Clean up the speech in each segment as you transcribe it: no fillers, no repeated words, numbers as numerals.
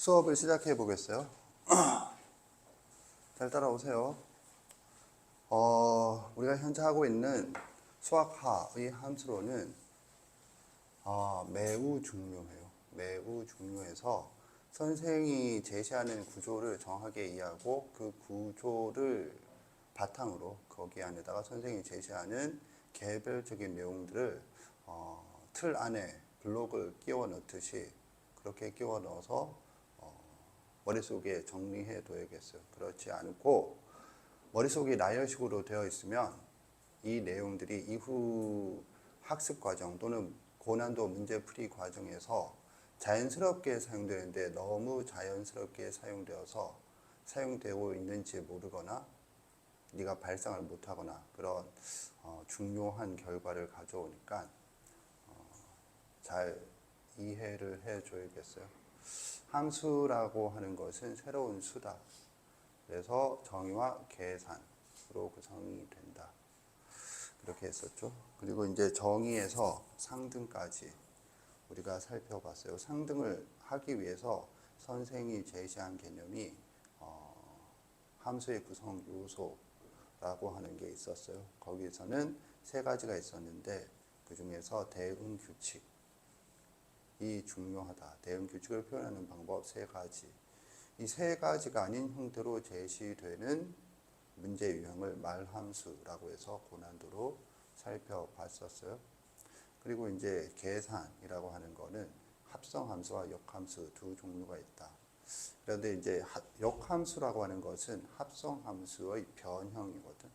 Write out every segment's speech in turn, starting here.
수업을 시작해 보겠어요. 잘 따라오세요. 우리가 현재 하고 있는 수학하의 함수로는 매우 중요해요. 매우 중요해서 선생이 제시하는 구조를 정확하게 이해하고 그 구조를 바탕으로 거기 안에다가 선생이 제시하는 개별적인 내용들을 틀 안에 블록을 끼워 넣듯이 그렇게 끼워 넣어서 머릿속에 정리해 둬야겠어요. 그렇지 않고 머릿속이 나열식으로 되어 있으면 이 내용들이 이후 학습 과정 또는 고난도 문제풀이 과정에서 자연스럽게 사용되는데 너무 자연스럽게 사용되고 있는지 모르거나 네가 발상을 못하거나 그런 중요한 결과를 가져오니까 잘 이해를 해줘야겠어요. 함수라고 하는 것은 새로운 수다. 그래서 정의와 계산으로 구성이 된다. 그렇게 했었죠. 그리고 이제 정의에서 상등까지 우리가 살펴봤어요. 상등을 하기 위해서 선생이 제시한 개념이 함수의 구성 요소라고 하는 게 있었어요. 거기서는 세 가지가 있었는데 그 중에서 대응 규칙이 중요하다. 대응 규칙을 표현하는 방법 세 가지. 이 세 가지가 아닌 형태로 제시되는 문제 유형을 말함수라고 해서 고난도로 살펴봤었어요. 그리고 이제 계산이라고 하는 거는 합성함수와 역함수 두 종류가 있다. 그런데 이제 역함수라고 하는 것은 합성함수의 변형이거든.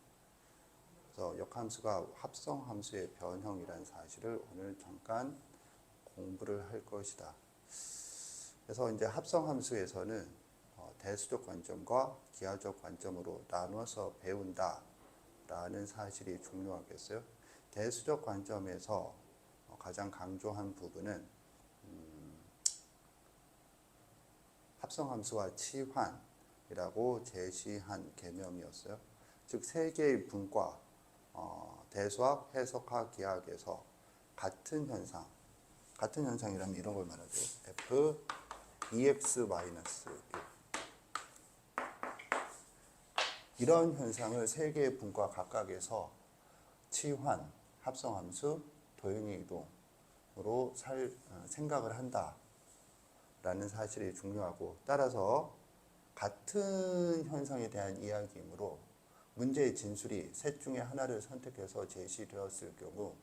그래서 역함수가 합성함수의 변형이라는 사실을 오늘 잠깐 공부를 할 것이다. 그래서 이제 합성함수에서는 대수적 관점과 기하적 관점으로 나눠서 배운다라는 사실이 중요하겠어요. 대수적 관점에서 가장 강조한 부분은 합성함수와 치환이라고 제시한 개념이었어요. 즉 세 개의 분과 대수학, 해석학, 기하학에서 같은 현상이라면 이런 걸 말하죠. f EX-1 이런 현상을 세 개의 분과 각각에서 치환, 합성함수, 도형의 이동으로 생각을 한다라는 사실이 중요하고 따라서 같은 현상에 대한 이야기이므로 문제의 진술이 셋 중에 하나를 선택해서 제시되었을 경우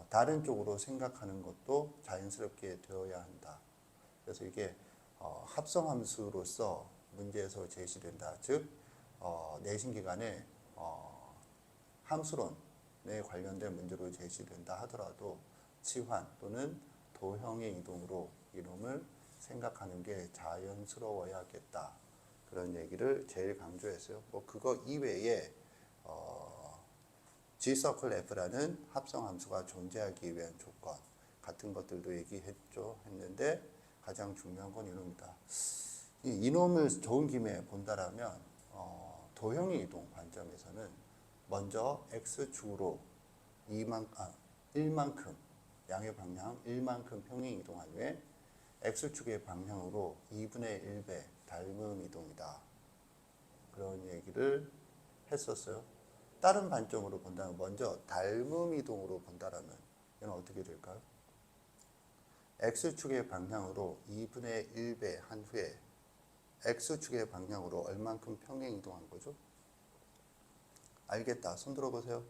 다른 쪽으로 생각하는 것도 자연스럽게 되어야 한다. 그래서 이게 합성함수로서 문제에서 제시된다. 즉 내신 기간에 함수론에 관련된 문제로 제시된다 하더라도 치환 또는 도형의 이동으로 이놈을 생각하는 게 자연스러워야겠다. 그런 얘기를 제일 강조했어요. 뭐 그거 이외에 G-Circle F라는 합성함수가 존재하기 위한 조건 같은 것들도 했는데 가장 중요한 건 이놈이다. 이놈을 좋은 김에 본다라면 도형의 이동 관점에서는 먼저 X축으로 1만큼 양의 방향 1만큼 평행 이동한 후에 X축의 방향으로 2분의 1배 닮음 이동이다. 그런 얘기를 했었어요. 다른 관점으로 본다면 먼저 닮음 이동으로 본다라면 이건 어떻게 될까요? X축의 방향으로 2분의 1배 한 후에 X축의 방향으로 얼만큼 평행 이동한 거죠? 알겠다. 손 들어보세요.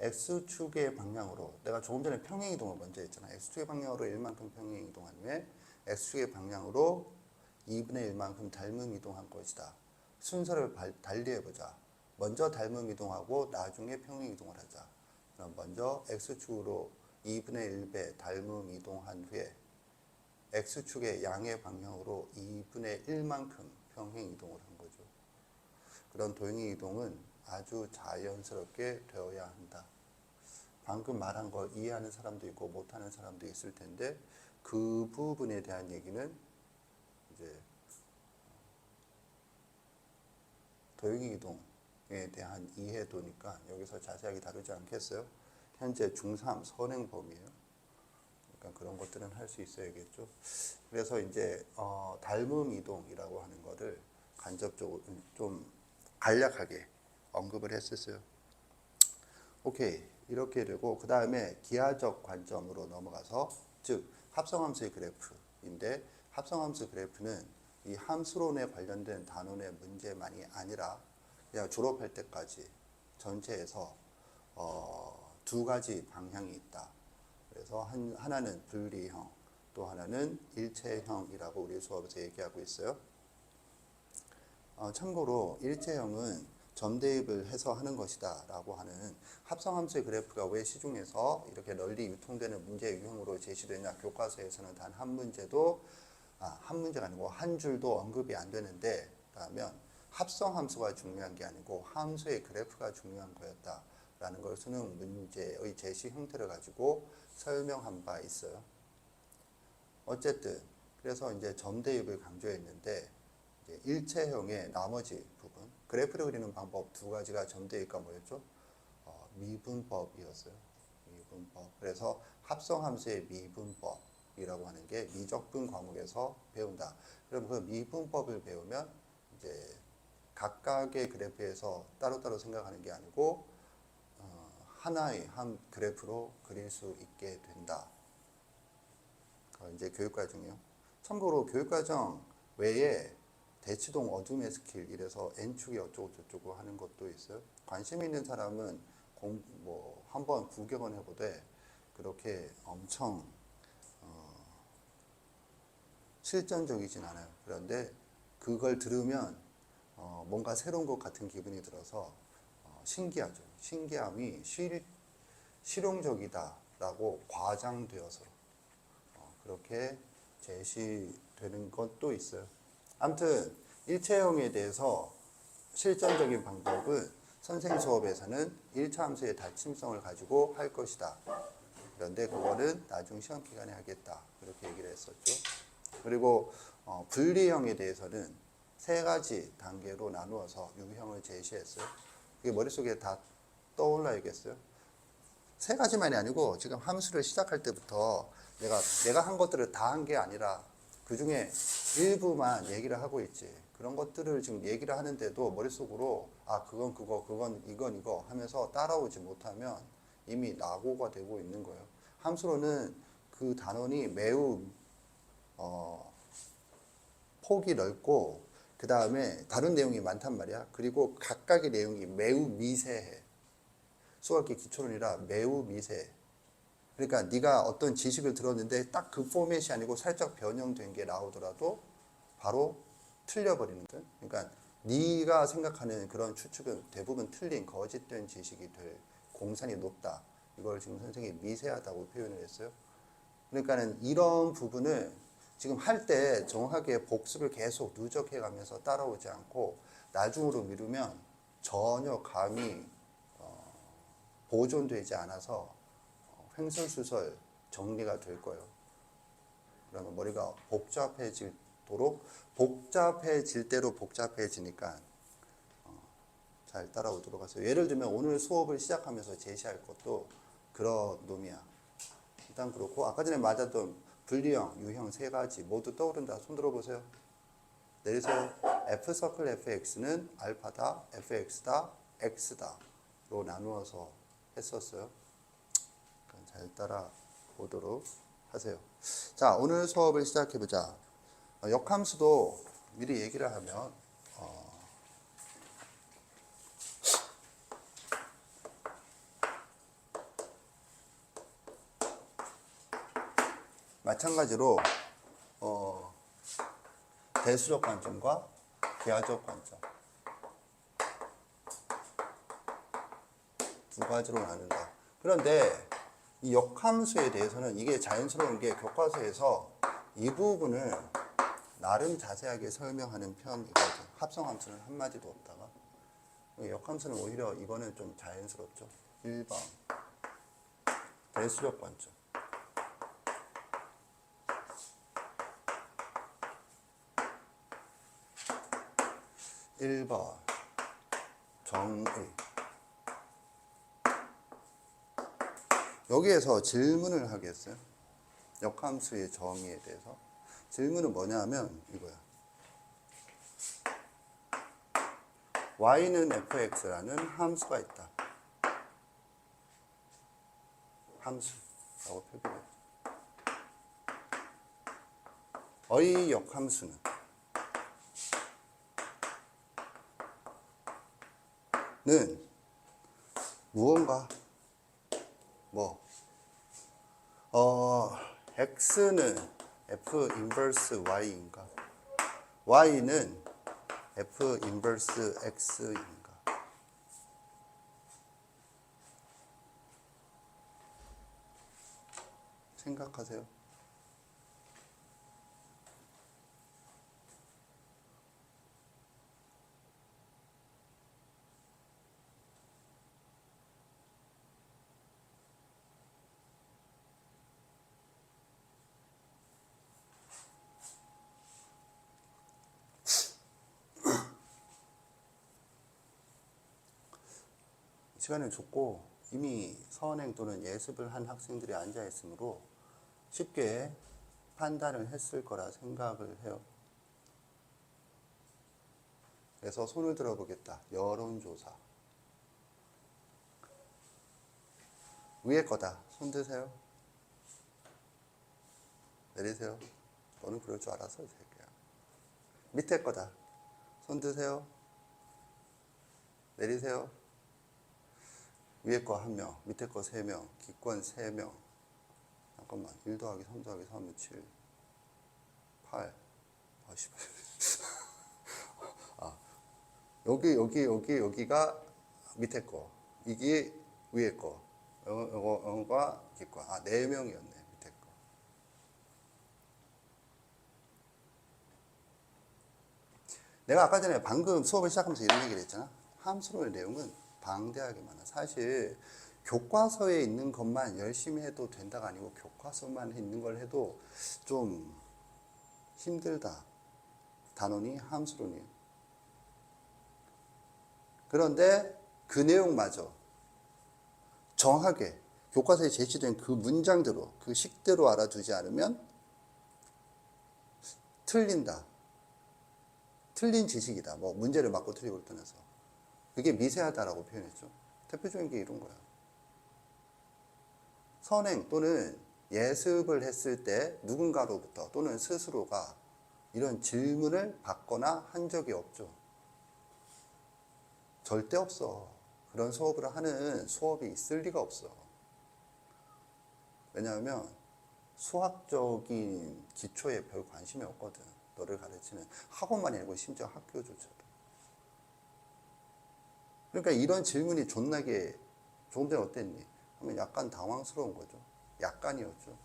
X축의 방향으로 내가 조금 전에 평행 이동을 먼저 했잖아. X축의 방향으로 1만큼 평행 이동한 후에 X축의 방향으로 2분의 1만큼 닮음 이동한 것이다. 순서를 달리 해보자. 먼저 닮음 이동하고 나중에 평행 이동을 하자. 그럼 먼저 X축으로 2분의 1배 닮음 이동한 후에 X축의 양의 방향으로 2분의 1만큼 평행 이동을 한 거죠. 그런 도형의 이동은 아주 자연스럽게 되어야 한다. 방금 말한 걸 이해하는 사람도 있고 못하는 사람도 있을 텐데 그 부분에 대한 얘기는 이제 도형의 이동에 대한 이해도니까 여기서 자세하게 다루지 않겠어요. 현재 중3 선행범위예요. 그러니까 그런 것들은 할 수 있어야겠죠. 그래서 이제 닮음 이동이라고 하는 거를 간접적으로 좀 간략하게 언급을 했었어요. 오케이, 이렇게 되고 그 다음에 기하적 관점으로 넘어가서, 즉 합성함수의 그래프인데, 합성함수 그래프는 이 함수론에 관련된 단원의 문제만이 아니라 그냥 졸업할 때까지 전체에서 두 가지 방향이 있다. 그래서 하나는 분리형, 또 하나는 일체형이라고 우리 수업에서 얘기하고 있어요. 참고로 일체형은 점 대입을 해서 하는 것이다 라고 하는, 합성함수의 그래프가 왜 시중에서 이렇게 널리 유통되는 문제 유형으로 제시되냐, 교과서에서는 단 한 문제가 아니고 한 줄도 언급이 안 되는데, 그러면 합성함수가 중요한 게 아니고 함수의 그래프가 중요한 거였다 라는 걸 수능 문제의 제시 형태를 가지고 설명한 바 있어요. 어쨌든 그래서 이제 점 대입을 강조했는데, 이제 일체형의 나머지 부분, 그래프를 그리는 방법 두 가지가 점 대입과 뭐였죠? 미분법이었어요. 미분법. 그래서 합성함수의 미분법이라고 하는 게 미적분 과목에서 배운다. 그럼 그 미분법을 배우면 이제 각각의 그래프에서 따로따로 생각하는 게 아니고 하나의 한 그래프로 그릴 수 있게 된다. 이제 교육과정이요. 참고로 교육과정 외에 대치동 어둠의 스킬 이래서 N축이 어쩌고 저쩌고 하는 것도 있어요. 관심 있는 사람은 한번 구경은 해보되 그렇게 엄청 실전적이진 않아요. 그런데 그걸 들으면 뭔가 새로운 것 같은 기분이 들어서 신기하죠. 신기함이 실용적이다라고 과장되어서 그렇게 제시되는 것도 있어요. 아무튼 일체형에 대해서 실전적인 방법은 선생님 수업에서는 1차 함수의 닫힘성을 가지고 할 것이다. 그런데 그거는 나중 시험 기간에 하겠다. 그렇게 얘기를 했었죠. 그리고 분리형에 대해서는 세 가지 단계로 나누어서 유형을 제시했어요. 그게 머릿속에 다 떠올라야겠어요. 세 가지만이 아니고 지금 함수를 시작할 때부터 내가 한 것들을 다 한 게 아니라 그 중에 일부만 얘기를 하고 있지. 그런 것들을 지금 얘기를 하는데도 머릿속으로 그건 그거, 그건 이건 이거 하면서 따라오지 못하면 이미 낙오가 되고 있는 거예요. 함수로는 그 단원이 매우 폭이 넓고 그 다음에 다른 내용이 많단 말이야. 그리고 각각의 내용이 매우 미세해. 수학기 기초론이라 매우 미세해. 그러니까 네가 어떤 지식을 들었는데 딱 그 포맷이 아니고 살짝 변형된 게 나오더라도 바로 틀려버리는 듯. 그러니까 네가 생각하는 그런 추측은 대부분 틀린 거짓된 지식이 될 공산이 높다. 이걸 지금 선생님이 미세하다고 표현을 했어요. 그러니까는 이런 부분을 지금 할 때 정확하게 복습을 계속 누적해 가면서 따라오지 않고 나중으로 미루면 전혀 감이 보존되지 않아서 횡설수설 정리가 될 거예요. 그러면 머리가 복잡해질 대로 복잡해지니까 잘 따라오도록 하세요. 예를 들면 오늘 수업을 시작하면서 제시할 것도 그런 놈이야. 일단 그렇고 아까 전에 맞았던 분리형, 유형 세 가지 모두 떠오른다. 손 들어보세요. 내리세요. F서클 fx는 알파다, fx다, x다로 나누어서 했었어요. 잘 따라오도록 하세요. 자, 오늘 수업을 시작해보자. 역함수도 미리 얘기를 하면 마찬가지로 대수적 관점과 기하적 관점 두 가지로 나눈다. 그런데 이 역함수에 대해서는 이게 자연스러운 게 교과서에서 이 부분을 나름 자세하게 설명하는 편이거든. 합성함수는 한마디도 없다가 역함수는 오히려 이거는 좀 자연스럽죠. 1번 대수적 관점 1번 정의. 여기에서 질문을 하겠어요. 역함수의 정의에 대해서. 질문은 뭐냐 하면 이거야. y는 fx라는 함수가 있다. 함수라고 표기해요. 의 역함수는 무언가 x는 f 인버스 y인가? y는 f 인버스 x인가? 생각하세요. 시간을 줬고 이미 선행 또는 예습을 한 학생들이 앉아 있으므로 쉽게 판단을 했을 거라 생각을 해요. 그래서 손을 들어보겠다. 여론조사. 위에 거다. 손 드세요. 내리세요. 너는 그럴 줄 알았어, 이 새끼야. 밑에 거다. 손 드세요. 내리세요. 위에 거 1명, 밑에 거 3명, 기권 3명. 잠깐만, 1 더하기 3 더하기 3은 7, 8. 여기가 밑에 거. 이게 위에 거. 영어가 기권. 4명이었네, 밑에 거. 내가 아까 전에 방금 수업을 시작하면서 이런 얘기를 했잖아. 함수로의 내용은 방대하게 많아. 사실 교과서에 있는 것만 열심히 해도 된다가 아니고 교과서만 있는 걸 해도 좀 힘들다. 단원이 함수론이. 그런데 그 내용마저 정확하게 교과서에 제시된 그 문장대로 그 식대로 알아두지 않으면 틀린다. 틀린 지식이다. 문제를 맞고 틀리고를 떠나서. 그게 미세하다라고 표현했죠. 대표적인 게 이런 거야. 선행 또는 예습을 했을 때 누군가로부터 또는 스스로가 이런 질문을 받거나 한 적이 없죠. 절대 없어. 그런 수업을 하는 수업이 있을 리가 없어. 왜냐하면 수학적인 기초에 별 관심이 없거든. 너를 가르치는 학원만이 아니고 심지어 학교조차도. 그러니까 이런 질문이 존나게 좋은 데는 어땠니? 하면 약간 당황스러운 거죠. 약간이었죠.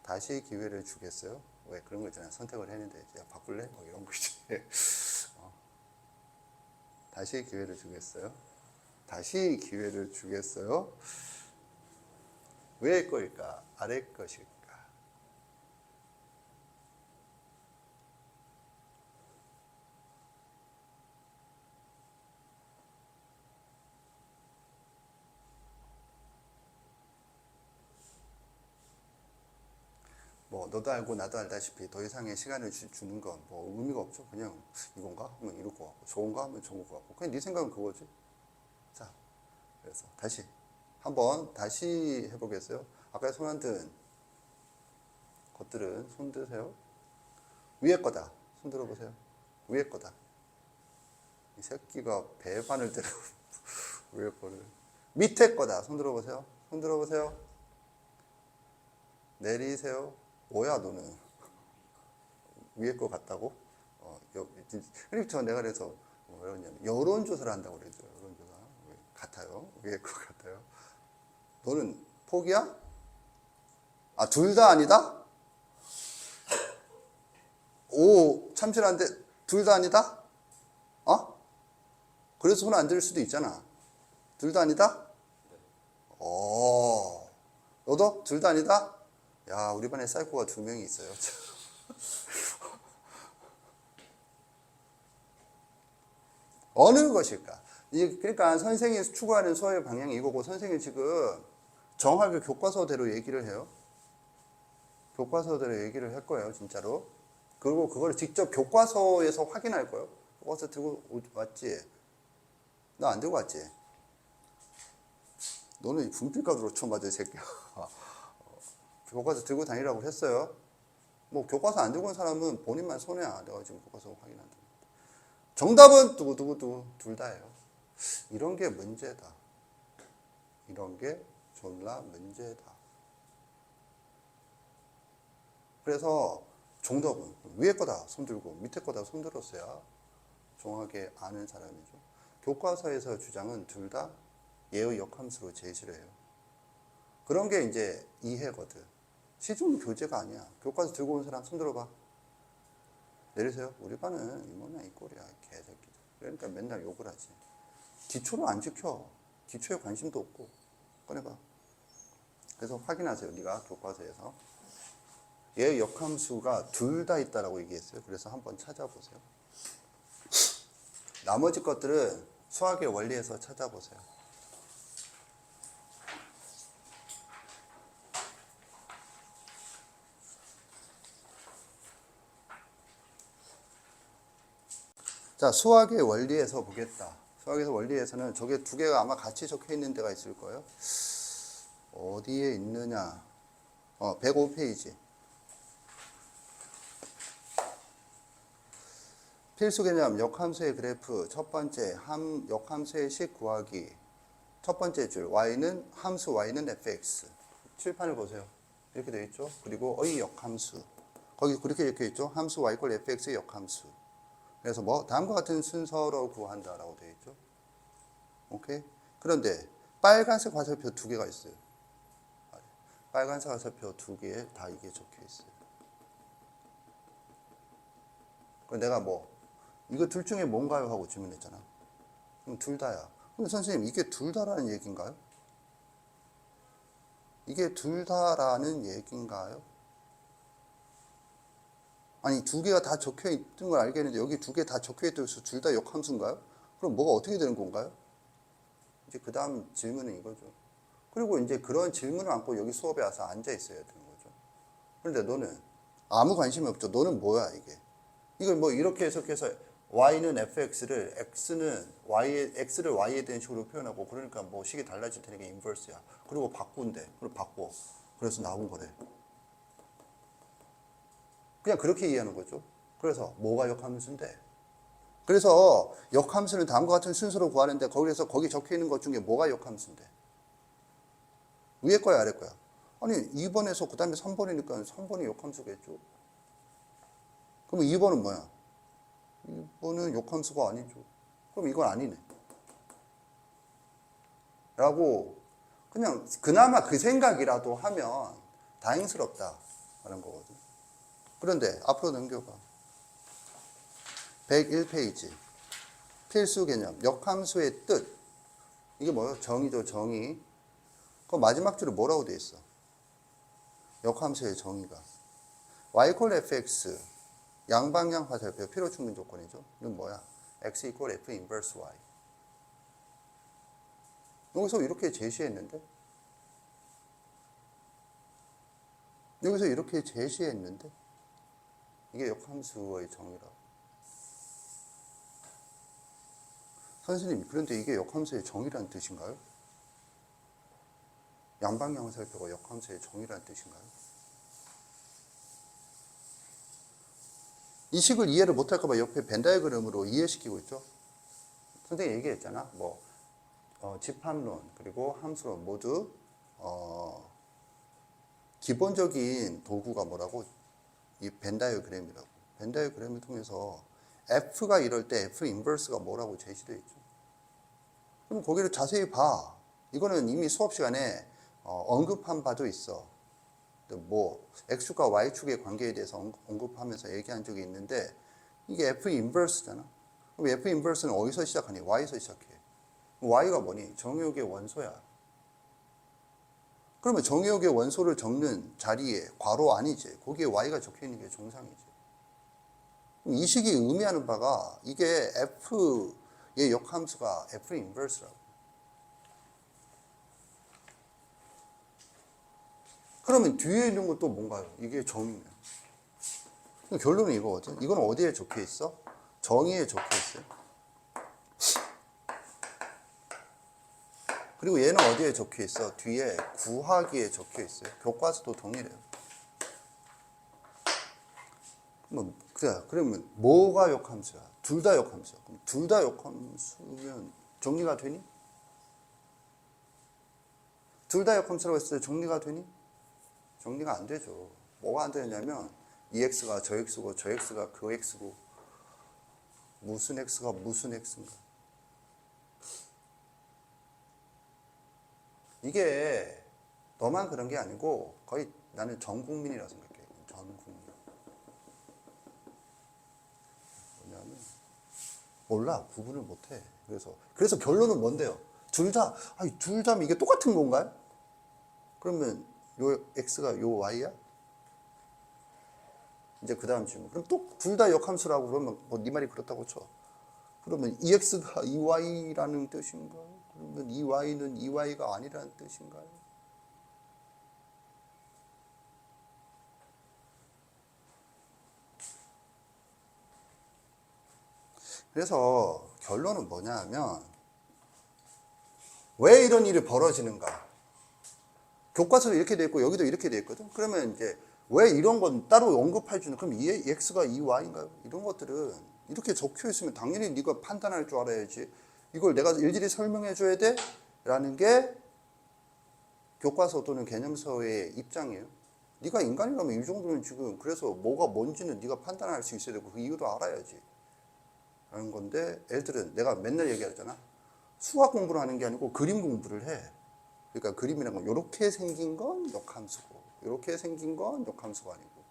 다시 기회를 주겠어요? 왜 그런 거 있잖아요. 선택을 했는데 야 바꿀래? 이런 거지. 다시 기회를 주겠어요? 다시 기회를 주겠어요? 위의 거일까? 아래 것일까? 너도 알고 나도 알다시피 더 이상의 시간을 주는 건 의미가 없죠. 그냥 이건가? 하면 이럴 것 같고 좋은가? 하면 좋은 것 같고 그냥 네 생각은 그거지. 자, 그래서 다시 해보겠어요? 아까 손 안 든 것들은 손 드세요. 위에 거다. 손 들어보세요. 위에 거다. 이 새끼가 배반을 들어. 위에 거를. 밑에 거다. 손 들어보세요. 손 들어보세요. 내리세요. 뭐야 너는? 위에 거 같다고? 그리고 내가 그래서 뭐라 그러냐면 여론조사를 한다고 그랬죠. 여론조사. 같아요. 위에 거 같아요. 너는 포기야? 둘 다 아니다? 오, 참신한데 둘 다 아니다? 그래서 손 안 들 수도 있잖아. 둘 다 아니다? 너도 둘 다 아니다? 야, 우리 반에 사이코가 2명이 있어요. 어느 것일까? 그러니까 선생님이 추구하는 수업의 방향이 이거고, 선생님이 지금 정확하게 교과서대로 얘기를 해요. 교과서들의 얘기를 할 거예요, 진짜로. 그리고 그걸 직접 교과서에서 확인할 거예요. 교과서 들고 왔지? 나 안 들고 왔지? 너는 분필가루로 쳐 맞아, 이 새끼야. 교과서 들고 다니라고 했어요. 뭐 교과서 안 들고 온 사람은 본인만 손해야. 내가 지금 교과서 확인한다. 정답은 두구두구두구 둘 다예요. 이런 게 문제다. 이런 게 졸라 문제다. 그래서 정답은 위에 거다 손 들고 밑에 거다 손 들었어야 정확하게 아는 사람이죠. 교과서에서 주장은 둘 다 예의 역함수로 제시를 해요. 그런 게 이제 이해거든. 시중 교재가 아니야. 교과서 들고 온 사람 손 들어봐. 내리세요. 우리 반은 이 모양 이 꼴이야. 개새끼들. 그러니까 맨날 욕을 하지. 기초를 안 지켜. 기초에 관심도 없고. 꺼내봐. 그래서 확인하세요. 네가 교과서에서. 얘의 역함수가 둘 다 있다라고 얘기했어요. 그래서 한번 찾아보세요. 나머지 것들은 수학의 원리에서 찾아보세요. 자, 수학의 원리에서 보겠다. 수학에서 원리에서는 저게 두 개가 아마 같이 적혀 있는 데가 있을 거예요. 어디에 있느냐? 105페이지. 필수 개념 역함수의 그래프 첫 번째 역함수의 식 구하기 첫 번째 줄 y는 함수 y는 fx 칠판을 보세요. 이렇게 되어 있죠. 그리고 의 역함수 거기 그렇게 적혀 있죠. 함수 y = fx의 역함수. 그래서 뭐 다음과 같은 순서로 구한다라고 되어 있죠. 오케이. 그런데 빨간색 화살표 두 개가 있어요. 빨간색 화살표 두 개에 다 이게 적혀 있어요. 그럼 내가 뭐 이거 둘 중에 뭔가요? 하고 질문했잖아. 그럼 둘 다야. 그럼 선생님 이게 둘 다라는 얘기인가요? 이게 둘 다라는 얘기인가요? 아니 두 개가 다 적혀 있던 걸 알겠는데 여기 두 개 다 적혀 있다고 해서 둘 다 역함수인가요? 그럼 뭐가 어떻게 되는 건가요? 이제 그 다음 질문은 이거죠. 그리고 이제 그런 질문을 안고 여기 수업에 와서 앉아 있어야 되는 거죠. 그런데 너는 아무 관심이 없죠. 너는 뭐야 이게? 이걸 뭐 이렇게 해석해서 y는 fx를 x를 y에 대한 식으로 표현하고 그러니까 뭐 식이 달라질 테니까 인버스야. 그리고 바꾼대. 그리고 바꿔. 그래서 나온 거래. 그냥 그렇게 이해하는 거죠. 그래서 뭐가 역함수인데? 그래서 역함수는 다음과 같은 순서로 구하는데 거기서 거기 적혀 있는 것 중에 뭐가 역함수인데? 위에 거야 아래 거야? 아니 2번에서 그 다음에 3번이니까 3번이 역함수겠죠. 그럼 2번은 뭐야? 2번은 역함수가 아니죠. 그럼 이건 아니네. 라고 그냥 그나마 그 생각이라도 하면 다행스럽다 하는 거거든. 그런데 앞으로 넘겨봐. 101페이지. 필수 개념. 역함수의 뜻. 이게 뭐예요? 정의죠, 정의. 그 마지막 줄에 뭐라고 돼 있어? 역함수의 정의가. y = fx. 양방향 화살표 필요 충분 조건이죠. 이건 뭐야? x = f 인버스 y. 여기서 이렇게 제시했는데? 여기서 이렇게 제시했는데? 이게 역함수의 정의라고. 선생님, 그런데 이게 역함수의 정의라는 뜻인가요? 양방향 화살표가 역함수의 정의라는 뜻인가요? 이 식을 이해를 못할까봐 옆에 벤 다이어그램으로 이해시키고 있죠. 선생님이 얘기했잖아. 뭐 집합론 그리고 함수론 모두 기본적인 도구가 뭐라고? 이 벤 다이어그램이라고. 벤 다이어그램을 통해서 F가 이럴 때 F 인버스가 뭐라고 제시되어 있죠. 그럼 거기를 자세히 봐. 이거는 이미 수업 시간에 언급한 바도 있어. 뭐 X축과 Y축의 관계에 대해서 언급하면서 얘기한 적이 있는데 이게 F 인버스잖아. 그럼 F 인버스는 어디서 시작하니? Y에서 시작해. Y가 뭐니? 정의역의 원소야. 그러면 정의역의 원소를 적는 자리에 괄호 아니지. 거기에 Y가 적혀 있는 게 정상이지. 이 식이 의미하는 바가 이게 F의 역함수가 F 인버스라고. 그러면 뒤에 있는 건 또 뭔가요? 이게 정의네요. 결론은 이거거든. 이건 어디에 적혀 있어? 정의에 적혀 있어요. 그리고 얘는 어디에 적혀 있어? 뒤에 구하기에 적혀 있어요. 교과서도 동일해요. 그러면 뭐가 역함수야? 둘 다 역함수야. 그럼 둘 다 역함수면 정리가 되니? 둘 다 역함수라고 했을 때 정리가 되니? 정리가 안 되죠. 뭐가 안 되냐면 이 x가 저 x고 저 x가 그 x고 무슨 x가 무슨 x인가. 이게 너만 그런 게 아니고 거의 나는 전 국민이라고 생각해. 전 국민. 뭐냐면 몰라. 구분을 못해. 그래서 결론은 뭔데요? 둘 다 이게 똑같은 건가요? 그러면 요 x가 요 y야? 이제 그 다음 질문. 그럼 또 둘 다 역함수라고 그러면 뭐 네 말이 그렇다고 쳐. 그러면 이 x가 이 y라는 뜻인가요? 그러면 이 y는 이 y가 아니라는 뜻인가요? 그래서 결론은 뭐냐 하면 왜 이런 일이 벌어지는가? 교과서도 이렇게 돼 있고 여기도 이렇게 돼 있거든. 그러면 이제 왜 이런 건 따로 언급해 주는? 그럼 이 x가 이 y인가요? 이런 것들은 이렇게 적혀 있으면 당연히 네가 판단할 줄 알아야지. 이걸 내가 일일이 설명해 줘야 돼? 라는 게 교과서 또는 개념서의 입장이에요. 네가 인간이라면 이 정도는 지금 그래서 뭐가 뭔지는 네가 판단할 수 있어야 되고 그 이유도 알아야지. 라는 건데 애들은 내가 맨날 얘기하잖아. 수학 공부를 하는 게 아니고 그림 공부를 해. 그러니까 그림이라는 건 이렇게 생긴 건 역함수고 이렇게 생긴 건 역함수가 아니고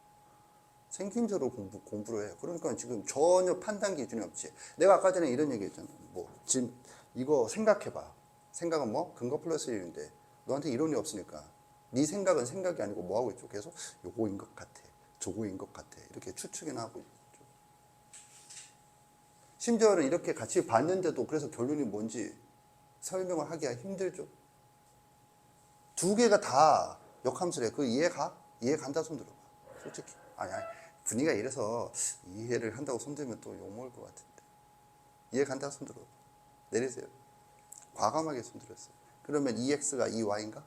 생긴 대로 공부를 해. 그러니까 지금 전혀 판단 기준이 없지. 내가 아까 전에 이런 얘기 했잖아. 뭐 지금 이거 생각해봐. 생각은 뭐? 근거 플러스 1인데 너한테 이론이 없으니까 네 생각은 생각이 아니고 뭐 하고 있죠? 계속 요거인 것 같아. 저거인 것 같아. 이렇게 추측이나 하고 있죠. 심지어는 이렇게 같이 봤는데도 그래서 결론이 뭔지 설명을 하기가 힘들죠. 두 개가 다 역함수래. 그 이해가? 이해 간다 손 들어봐. 솔직히. 아니, 분위기가 이래서 이해를 한다고 손 들면 또 욕먹을 것 같은데. 이해 간다 손 들어봐. 내리세요. 과감하게 손 들었어요. 그러면 2x가 2y인가?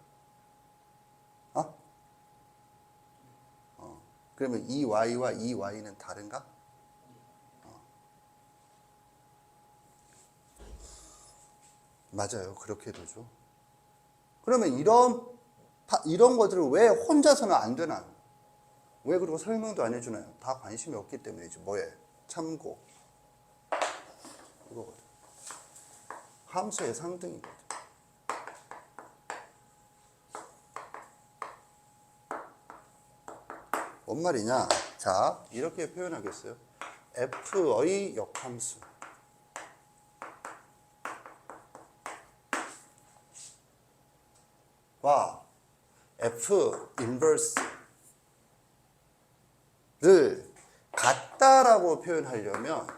그러면 2y와 2y는 다른가? 맞아요. 그렇게 되죠. 그러면 이런 것들을 왜 혼자서는 안 되나요? 왜 그리고 설명도 안 해주나요? 다 관심이 없기 때문이죠. 뭐에? 참고. 이거거든. 함수의 상등이거든. 뭔 말이냐? 자, 이렇게 표현하겠어요. f의 역함수. 와, f 인버스를 같다라고 표현하려면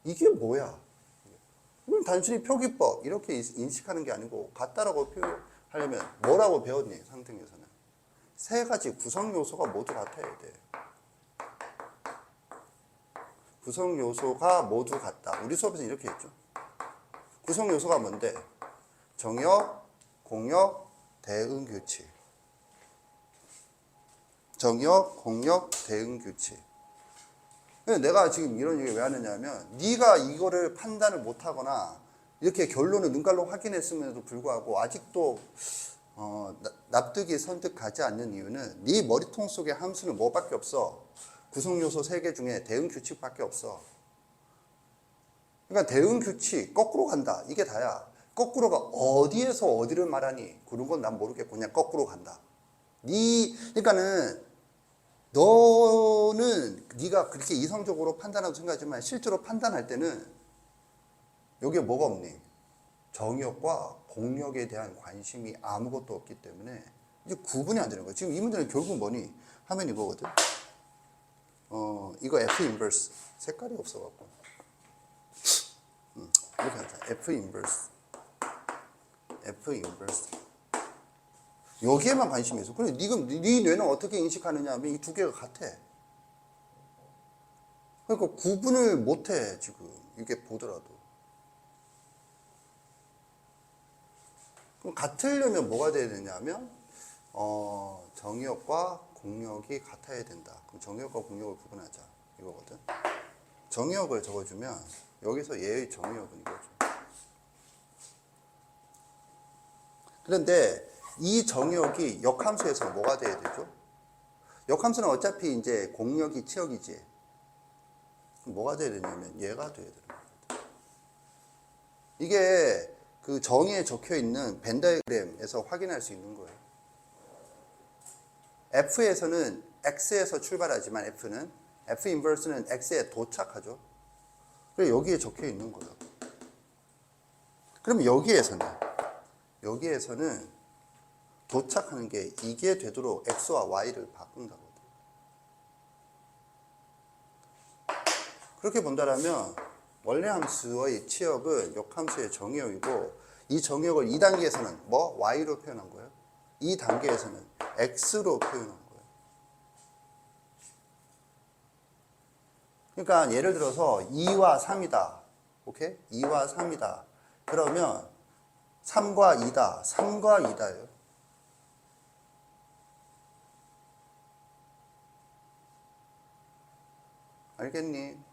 이게 뭐야? 이건 단순히 표기법 이렇게 인식하는 게 아니고 같다라고 표현하려면 뭐라고 배웠니? 상등에서는 세 가지 구성 요소가 모두 같아야 돼. 구성 요소가 모두 같다. 우리 수업에서 이렇게 했죠. 구성 요소가 뭔데? 정역, 공역, 대응 규칙. 정역, 공역, 대응 규칙. 내가 지금 이런 얘기 왜 하느냐면 네가 이거를 판단을 못하거나 이렇게 결론을 눈깔로 확인했음에도 불구하고 아직도 납득이 선뜻가지 않는 이유는 네 머리통 속에 함수는 뭐밖에 없어. 구성요소 3개 중에 대응 규칙밖에 없어. 그러니까 대응 규칙 거꾸로 간다. 이게 다야. 거꾸로가 어디에서 어디를 말하니? 그런 건 난 모르겠고 그냥 거꾸로 간다. 그러니까는 너는 네가 그렇게 이성적으로 판단하고 생각하지만 실제로 판단할 때는 여기에 뭐가 없니? 정역과 공역에 대한 관심이 아무것도 없기 때문에 이제 구분이 안 되는 거야. 지금 이 문제는 결국 뭐니? 하면 이거거든. 이거 F 인버스. 색깔이 없어갖고. 이렇게 하자. F 인버스. 여기에만 관심이 있어. 그래, 네 뇌는 어떻게 인식하느냐 하면 이 두 개가 같아. 그러니까 구분을 못해, 지금. 이게 보더라도. 그럼 같으려면 뭐가 돼야 되냐면, 정의역과 공역이 같아야 된다. 그럼 정의역과 공역을 구분하자. 이거거든. 정의역을 적어주면, 여기서 얘의 정의역은 이거죠. 그런데 이 정의역이 역함수에서 뭐가 돼야 되죠? 역함수는 어차피 이제 공역이 치역이지. 뭐가 돼야 되냐면 얘가 돼야 되는 거예요. 이게 그 정의에 적혀 있는 벤 다이어그램에서 확인할 수 있는 거예요. F에서는 X에서 출발하지만 F 인버스는 X에 도착하죠. 그래서 여기에 적혀 있는 거예요. 그럼 여기에서는 도착하는 게 이게 되도록 X와 Y를 바꾼다거든. 그렇게 본다면 원래 함수의 치역은 역함수의 정의역이고 이 정의역을 2단계에서는 뭐? Y로 표현한 거예요. 2단계에서는 X로 표현한 거예요. 그러니까 예를 들어서 2와 3이다. 오케이? 2와 3이다. 그러면 3과 2다. 3과 2다예요. 알겠니?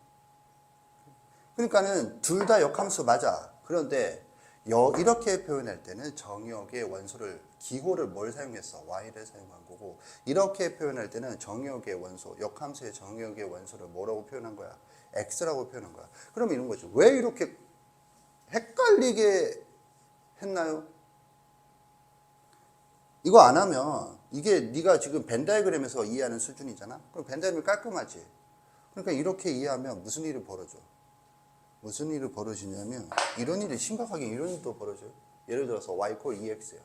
그러니까는 둘 다 역함수 맞아. 그런데 이렇게 표현할 때는 정의역의 원소를 기호를 뭘 사용했어? Y를 사용한 거고 이렇게 표현할 때는 정의역의 원소, 역함수의 정의역의 원소를 뭐라고 표현한 거야? X라고 표현한 거야. 그럼 이런 거죠. 왜 이렇게 헷갈리게 했나요? 이거 안 하면 이게 네가 지금 벤 다이어그램에서 이해하는 수준이잖아. 그럼 벤 다이어그램이 깔끔하지. 그러니까 이렇게 이해하면 무슨 일이 벌어져? 무슨 일이 벌어지냐면 이런 일이 심각하게 이런 일도 벌어져요. 예를 들어서 y 콜 EX야.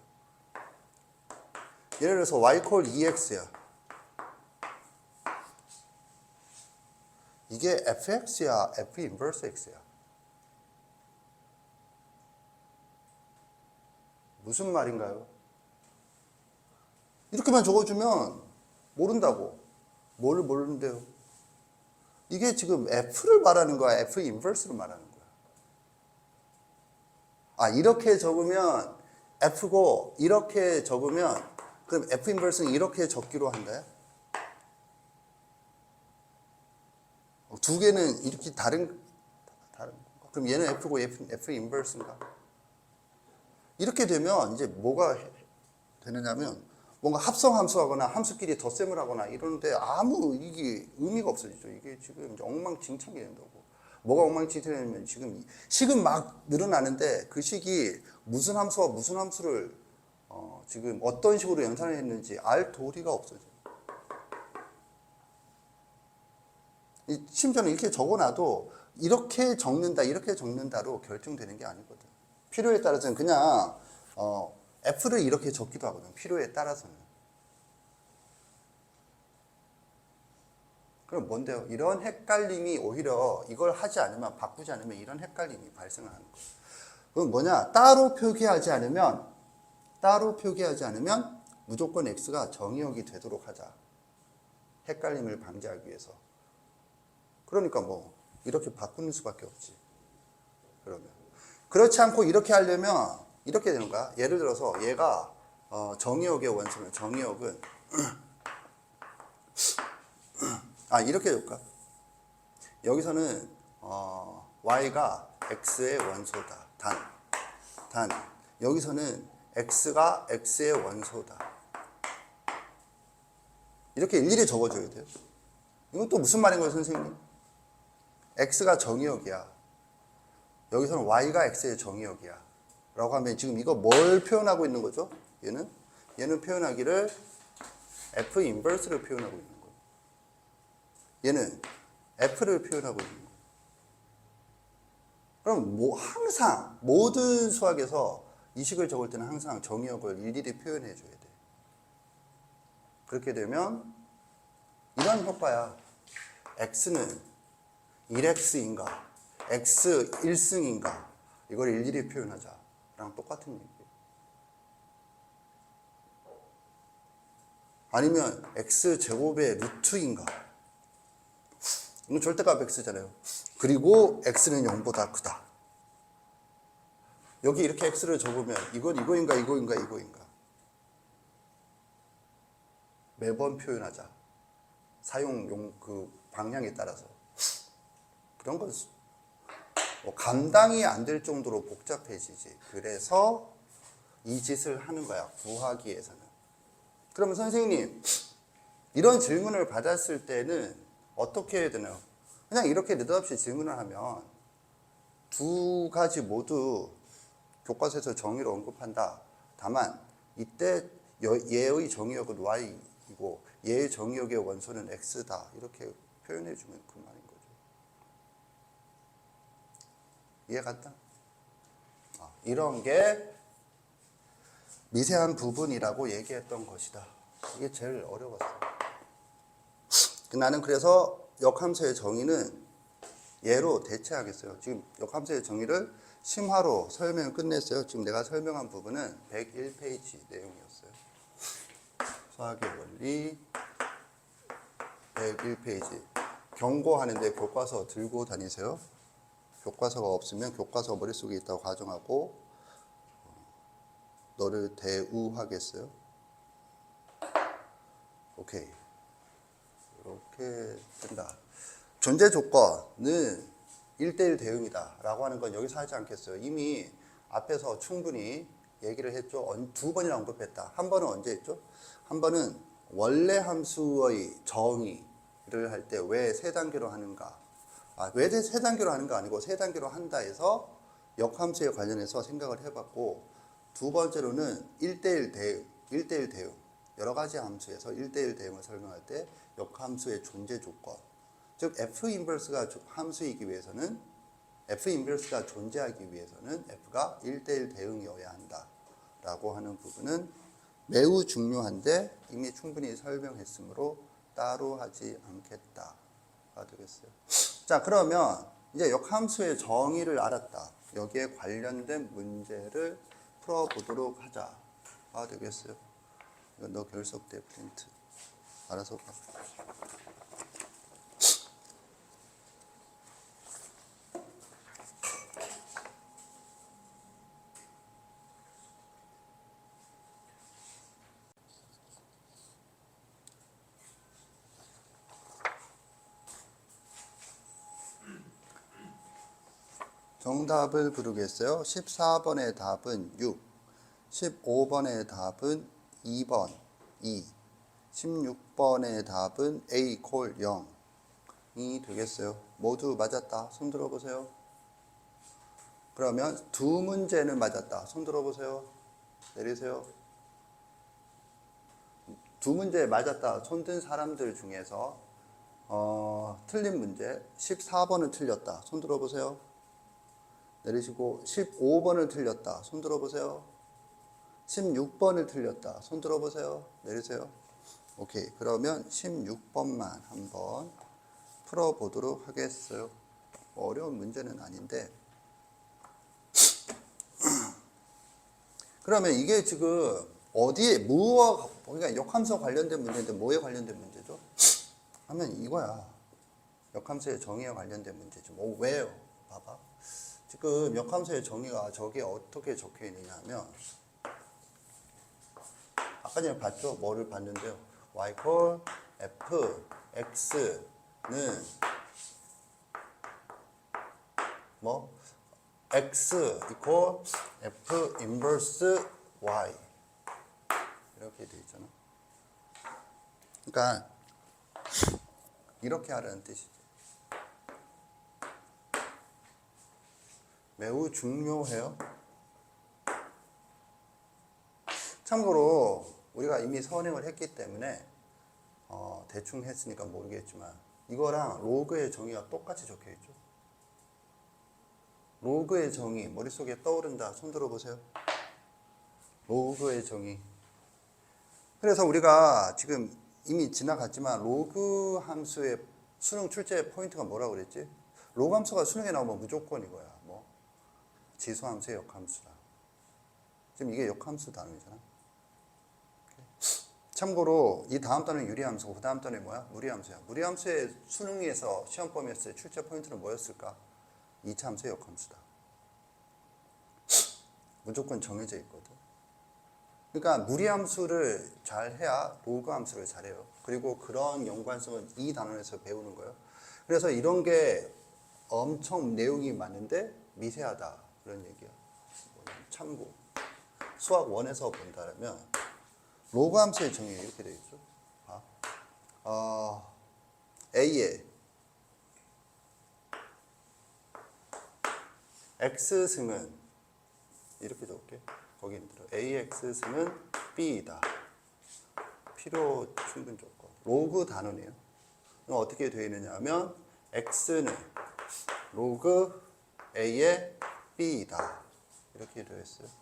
예를 들어서 y 콜 EX야. 이게 fx야, f 인버스 x야. 무슨 말인가요? 이렇게만 적어주면 모른다고. 뭘 모르는데요? 이게 지금 F를 말하는 거야? F 인버스를 말하는 거야? 아, 이렇게 적으면 F고, 이렇게 적으면, 그럼 F 인버스는 이렇게 적기로 한다? 두 개는 이렇게 다른 건가? 그럼 얘는 F고 F 인버스인가? 이렇게 되면 이제 뭐가 되느냐면, 뭔가 합성 함수하거나 함수끼리 덧셈을 하거나 이러는데 아무 이게 의미가 없어지죠. 이게 지금 이제 엉망진창이 된다고. 뭐가 엉망진창이 되냐면 지금 식은 막 늘어나는데 그 식이 무슨 함수와 무슨 함수를 지금 어떤 식으로 연산을 했는지 알 도리가 없어져요. 심지어는 이렇게 적어놔도 이렇게 적는다, 이렇게 적는다로 결정되는 게 아니거든. 필요에 따라서는 그냥 F를 이렇게 적기도 하거든. 필요에 따라서는. 그럼 뭔데요? 이런 헷갈림이 오히려 이걸 하지 않으면, 바꾸지 않으면 이런 헷갈림이 발생을 하는 거예요. 그럼 뭐냐? 따로 표기하지 않으면 무조건 X가 정의역이 되도록 하자. 헷갈림을 방지하기 위해서. 그러니까 뭐 이렇게 바꾸는 수밖에 없지. 그러면 그렇지 않고 이렇게 하려면 이렇게 되는 거야. 예를 들어서 얘가 정의역의 원소면 정의역은 이렇게 해볼까? 여기서는 y가 x의 원소다. 단 여기서는 x가 x의 원소다. 이렇게 일일이 적어줘야 돼요. 이건 또 무슨 말인 거예요, 선생님? x가 정의역이야. 여기서는 y가 x의 정의역이야. 라고 하면 지금 이거 뭘 표현하고 있는 거죠? 얘는 표현하기를 f 인버스를 표현하고 있는 거예요. 얘는 f를 표현하고 있는 거예요. 그럼 항상 모든 수학에서 이 식을 적을 때는 항상 정의역을 일일이 표현해 줘야 돼. 그렇게 되면 이런 효과야. x는 1x인가 x 1승인가 이걸 일일이 표현하자. 랑 똑같은 얘기예요. 아니면 x제곱의 루트인가? 이건 절대값 x잖아요. 그리고 x는 0보다 크다. 여기 이렇게 x를 적으면 이건 이거인가 이거인가 이거인가? 매번 표현하자. 사용 그 방향에 따라서. 그런 건 뭐 감당이 안 될 정도로 복잡해지지. 그래서 이 짓을 하는 거야. 구하기 위해서는. 그러면 선생님, 이런 질문을 받았을 때는 어떻게 해야 되나요? 그냥 이렇게 느닷없이 질문을 하면 두 가지 모두 교과서에서 정의를 언급한다. 다만 이때 얘의 정의역은 y이고 얘의 정의역의 원소는 x다. 이렇게 표현해 주면 그만인 거죠. 이해갔다? 이런 게 미세한 부분이라고 얘기했던 것이다. 이게 제일 어려웠어요. 나는 그래서 역함수의 정의는 얘로 대체하겠어요. 지금 역함수의 정의를 심화로 설명을 끝냈어요. 지금 내가 설명한 부분은 101페이지 내용이었어요. 수학의 원리 101페이지. 경고하는데 교과서 들고 다니세요. 교과서가 없으면 교과서 머릿속에 있다고 가정하고 너를 대우하겠어요. 오케이. 이렇게 된다. 존재 조건은 1대1 대응이다 라고 하는 건 여기서 하지 않겠어요. 이미 앞에서 충분히 얘기를 했죠. 두 번이나 언급했다. 한 번은 언제 했죠? 한 번은 원래 함수의 정의를 할 때 왜 세 단계로 하는가? 왜 세 단계로 하는 거 아니고 세 단계로 한다 해서 역함수에 관련해서 생각을 해봤고, 두 번째로는 1대1 대응, 1대1 대응. 여러 가지 함수에서 1대1 대응을 설명할 때 역함수의 존재 조건. 즉 F 인버스가 함수이기 위해서는 F 인버스가 존재하기 위해서는 F가 1대1 대응이어야 한다 라고 하는 부분은 매우 중요한데 이미 충분히 설명했으므로 따로 하지 않겠다가 되겠어요. 자, 그러면 이제 역함수의 정의를 알았다. 여기에 관련된 문제를 풀어보도록 하자가 되겠어요. 이건 너 결석 때 프린트 알아서 봐. 정답을 부르겠어요. 14번의 답은 6, 15번의 답은 2번 2, 16번의 답은 A 콜 0이 되겠어요. 모두 맞았다. 손 들어보세요. 그러면 두 문제는 맞았다. 손 들어보세요. 내리세요. 두 문제 맞았다. 손 든 사람들 중에서 틀린 문제 14번은 틀렸다. 손 들어보세요. 내리시고 15번을 틀렸다. 손 들어보세요. 16번을 틀렸다. 손 들어보세요. 내리세요. 오케이. 그러면 16번만 한번 풀어보도록 하겠어요. 어려운 문제는 아닌데. 그러면 이게 지금 어디에, 그러니까 역함수와 관련된 문제인데 뭐에 관련된 문제죠? 하면 이거야. 역함수의 정의와 관련된 문제죠. 왜요? 봐봐. 지금 역함수의 정의가 저기에 어떻게 적혀 있느냐 하면, 아까 전에 봤죠? 뭐를 봤는데요. y 콜 f x는 뭐 x 이퀄 f 인버스 y 이렇게 돼 있잖아. 그러니까 이렇게 하라는 뜻이죠. 매우 중요해요. 참고로 우리가 이미 선행을 했기 때문에 대충 했으니까 모르겠지만 이거랑 로그의 정의가 똑같이 적혀 있죠. 로그의 정의 머릿속에 떠오른다. 손 들어보세요. 로그의 정의. 그래서 우리가 지금 이미 지나갔지만 로그 함수의 수능 출제 포인트가 뭐라고 그랬지? 로그 함수가 수능에 나오면 무조건 이거야. 뭐 지수함수의 역함수다. 지금 이게 역함수 단위잖아. 참고로 이 다음 단어는 유리함수고 그 다음 단어는 뭐야? 무리함수야. 무리함수의 수능에서 시험 범위에서 출제 포인트는 뭐였을까? 2차 함수의 역함수다. 무조건 정해져 있거든. 그러니까 무리함수를 잘 해야 로그 함수를 잘해요. 그리고 그런 연관성은 이 단원에서 배우는 거예요. 그래서 이런 게 엄청 내용이 많은데 미세하다 그런 얘기야. 참고 수학 1에서 본다면 로그 함수의 정의 이렇게 되어 있죠. A의 X승은 이렇게 적을게. 거기 힘들어. AX승은 B이다. 필요 충분 조건. 로그 단원이에요. 그럼 어떻게 되어 있느냐 하면 X는 로그 A의 B이다. 이렇게 되어 있어요.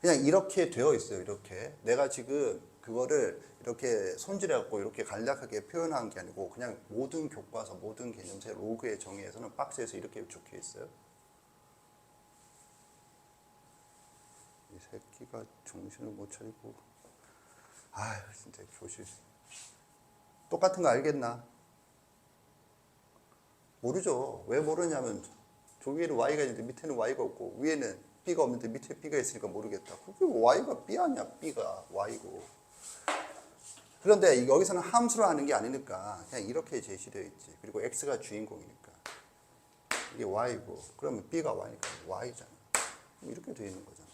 그냥 이렇게 되어 있어요. 이렇게. 내가 지금 그거를 이렇게 손질해갖고 이렇게 간략하게 표현한 게 아니고 그냥 모든 교과서, 모든 개념세 로그의 정의에서는 박스에서 이렇게 적혀 있어요. 이 새끼가 정신을 못 차리고. 아유, 진짜 교실. 똑같은 거 알겠나? 모르죠. 왜 모르냐면 저기에는 Y가 있는데 밑에는 Y가 없고 위에는 B가 없는데 밑에 B가 있으니까 모르겠다. 그게 Y가 B 아니야? B가 Y고. 그런데 여기서는 함수로 하는 게 아니니까 그냥 이렇게 제시되어 있지. 그리고 X가 주인공이니까. 이게 Y고 그러면 B가 Y니까 Y잖아. 이렇게 되어 있는 거잖아.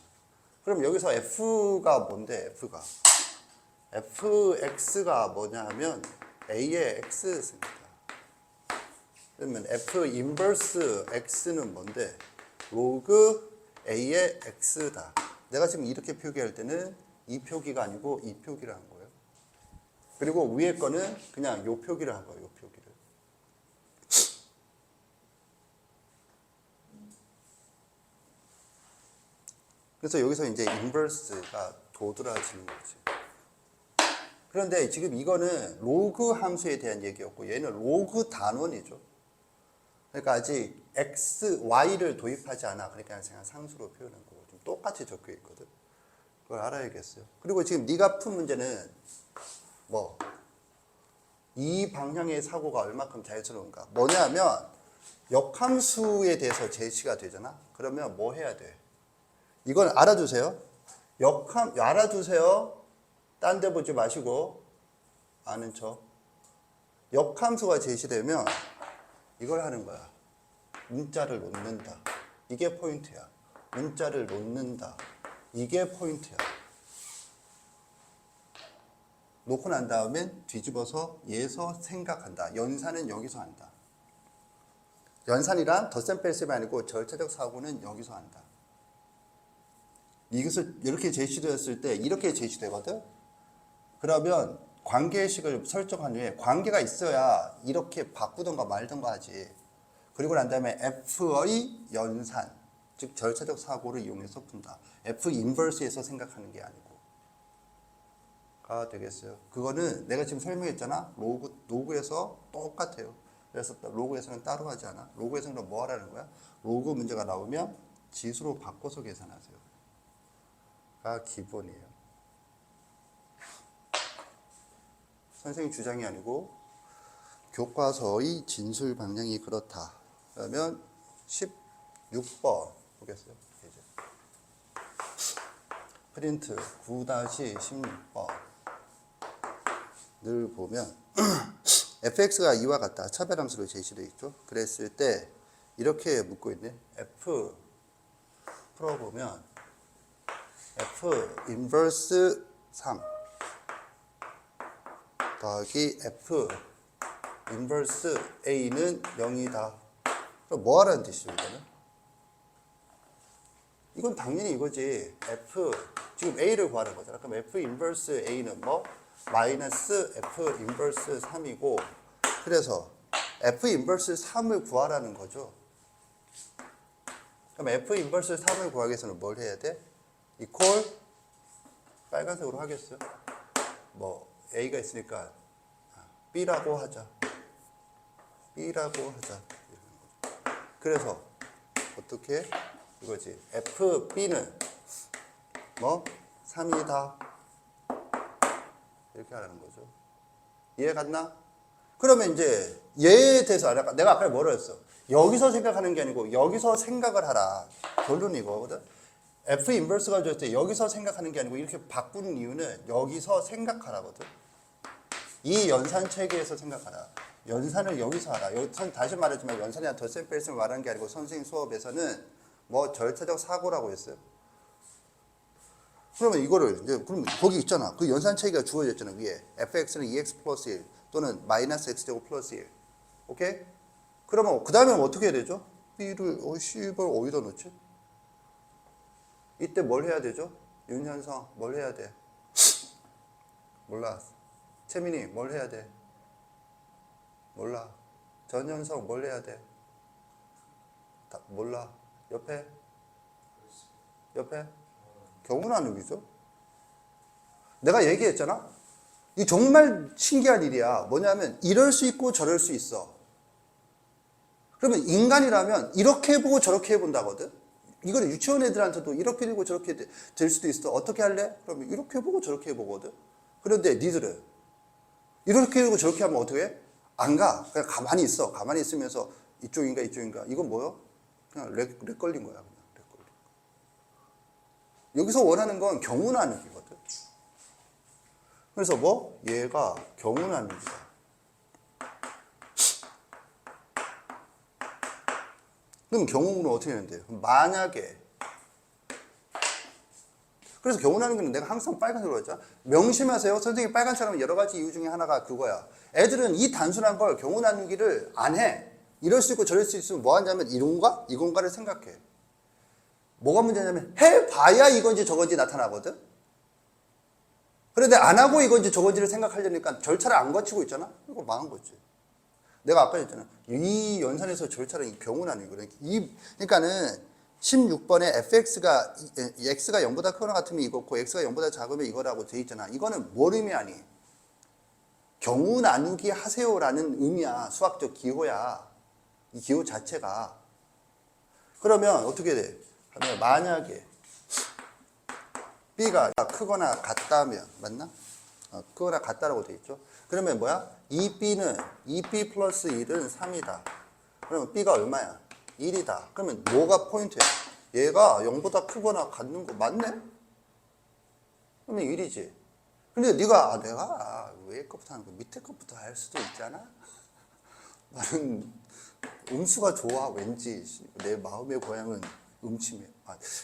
그럼 여기서 F가 뭔데? F가 fx가 뭐냐 하면 a의 x입니다. 그러면 f 인버스 x는 뭔데? 로그 a의 x다. 내가 지금 이렇게 표기할 때는 이 표기가 아니고 이 표기를 한 거예요. 그리고 위에 거는 그냥 요 표기를 한 거예요. 요 표기를. 그래서 여기서 이제 인버스가 도드라지는 거지. 그런데 지금 이거는 로그 함수에 대한 얘기였고 얘는 로그 단원이죠. 그러니까 아직 x, y를 도입하지 않아. 그러니까 그냥 상수로 표현한 거고 좀 똑같이 적혀 있거든. 그걸 알아야겠어요. 그리고 지금 네가 푼 문제는 뭐 이 방향의 사고가 얼마큼 자연스러운가. 뭐냐면 역함수에 대해서 제시가 되잖아. 그러면 뭐 해야 돼? 이건 알아두세요. 알아두세요. 딴 데 보지 마시고 아는 척. 역함수가 제시되면 이걸 하는 거야. 문자를 놓는다. 이게 포인트야. 문자를 놓는다. 이게 포인트야. 놓고 난 다음엔 뒤집어서 얘서 생각한다. 연산은 여기서 한다. 연산이란 덧셈 뺄셈이 아니고 절차적 사고는 여기서 한다. 이것을 이렇게 제시되었을 때 이렇게 제시되거든. 그러면 관계식을 설정한 후에 관계가 있어야 이렇게 바꾸던가 말던가 하지. 그리고 난 다음에 F의 연산, 즉 절차적 사고를 이용해서 푼다. F 인버스에서 생각하는 게 아니고. 가 되겠어요. 그거는 내가 지금 설명했잖아. 로그에서 똑같아요. 그래서 로그에서는 따로 하지 않아. 로그에서는 뭐 하라는 거야? 로그 문제가 나오면 지수로 바꿔서 계산하세요. 가 기본이에요. 선생님 주장이 아니고 교과서의 진술 방향이 그렇다. 그러면 16번 보겠어요. 이제. 프린트 9-16번 늘 보면 fx가 이와 같다. 차별함수로 제시되어 있죠. 그랬을 때 이렇게 묻고 있네. f 풀어보면 f 인버스 3 더하기 f 인버스 a는 0이다. 그럼 뭐 하라는 뜻이죠, 이거는? 이건 당연히 이거지. f 지금 a를 구하는 거잖아. 그럼 f 인버스 a는 뭐? 마이너스 f 인버스 3이고 그래서 f 인버스 3을 구하라는 거죠. 그럼 f 인버스 3을 구하기 위해서는 뭘 해야 돼? 이퀄 빨간색으로 하겠어요? 뭐 a가 있으니까 b라고 하자. b라고 하자. 그래서 어떻게? 이거지. fb는 뭐? 3이다. 이렇게 하라는 거죠. 이해 갔나? 그러면 이제 얘에 대해서 내가 아까 뭐라 했어? 여기서 생각하는 게 아니고 여기서 생각을 하라. 결론이 이거거든. F 인버스가 줬을 때 여기서 생각하는 게 아니고 이렇게 바꾸는 이유는 여기서 생각하라거든. 이 연산 체계에서 생각하라. 연산을 여기서 하라. 다시 말하지만 연산이나 덧셈뺄셈을 말하는 게 아니고 선생님 수업에서는 뭐 절차적 사고라고 했어요. 그러면 이거를 이제 그럼 거기 있잖아. 그 연산 체계가 주어졌잖아. 위에 fx는 2x 플러스 1 또는 마이너스 x제곱 플러스 1. 오케이? 그러면 그 다음에 어떻게 해야 되죠? b를 C를 어디다 넣지? 이때 뭘 해야 되죠? 윤현성 뭘 해야 돼? 몰라. 채민이 뭘 해야 돼? 몰라. 전현성 뭘 해야 돼? 몰라. 옆에? 경운하누기죠. 내가 얘기했잖아. 이 정말 신기한 일이야. 뭐냐면 이럴 수 있고 저럴 수 있어. 그러면 인간이라면 이렇게 해보고 저렇게 해본다거든. 이거는 유치원 애들한테도 이렇게 되고 저렇게 될 수도 있어. 어떻게 할래? 그러면 이렇게 해보고 저렇게 해보거든. 그런데 니들은 이렇게 되고 저렇게 하면 어떻게 해? 안 가. 그냥 가만히 있어. 가만히 있으면서 이쪽인가 이쪽인가. 이건 뭐요? 그냥 렉 걸린 거야. 그냥 렉 걸린 거. 여기서 원하는 건 경운하누기거든. 그래서 뭐? 얘가 경운하누기다. 그럼 경우는 어떻게 되는데요? 만약에 그래서 경운하누기는 내가 항상 빨간색으로 했잖아. 명심하세요. 선생님이 빨간색은 여러 가지 이유 중에 하나가 그거야. 애들은 이 단순한 걸 경운하누기를 안 해. 이럴 수 있고 저럴 수 있으면 뭐 하냐면 이론가? 이건가를 생각해. 뭐가 문제냐면 해봐야 이건지 저건지 나타나거든. 그런데 안 하고 이건지 저건지를 생각하려니까 절차를 안 거치고 있잖아. 이거 망한 거지. 내가 아까 했잖아. 이 연산에서 절차는 경운하누기거든. 그러니까는 16번에 fx가 x가 0보다 크거나 같으면 이거고 x가 0보다 작으면 이거라고 돼 있잖아. 이거는 뭘 의미하니? 경우 나누기 하세요라는 의미야. 수학적 기호야. 이 기호 자체가. 그러면 어떻게 돼? 그러면 만약에 b가 크거나 같다면 맞나? 크거나 같다라고 돼 있죠. 그러면 뭐야? 2b 플러스 1은 3이다. 그러면 b가 얼마야? 1이다. 그러면 뭐가 포인트야? 얘가 0보다 크거나 같는 거 맞네? 그러면 1이지. 근데 네가 내가 위에 것부터 하는 거 밑에 것부터 할 수도 있잖아? 나는 음수가 좋아. 왠지 내 마음의 고향은 음침해.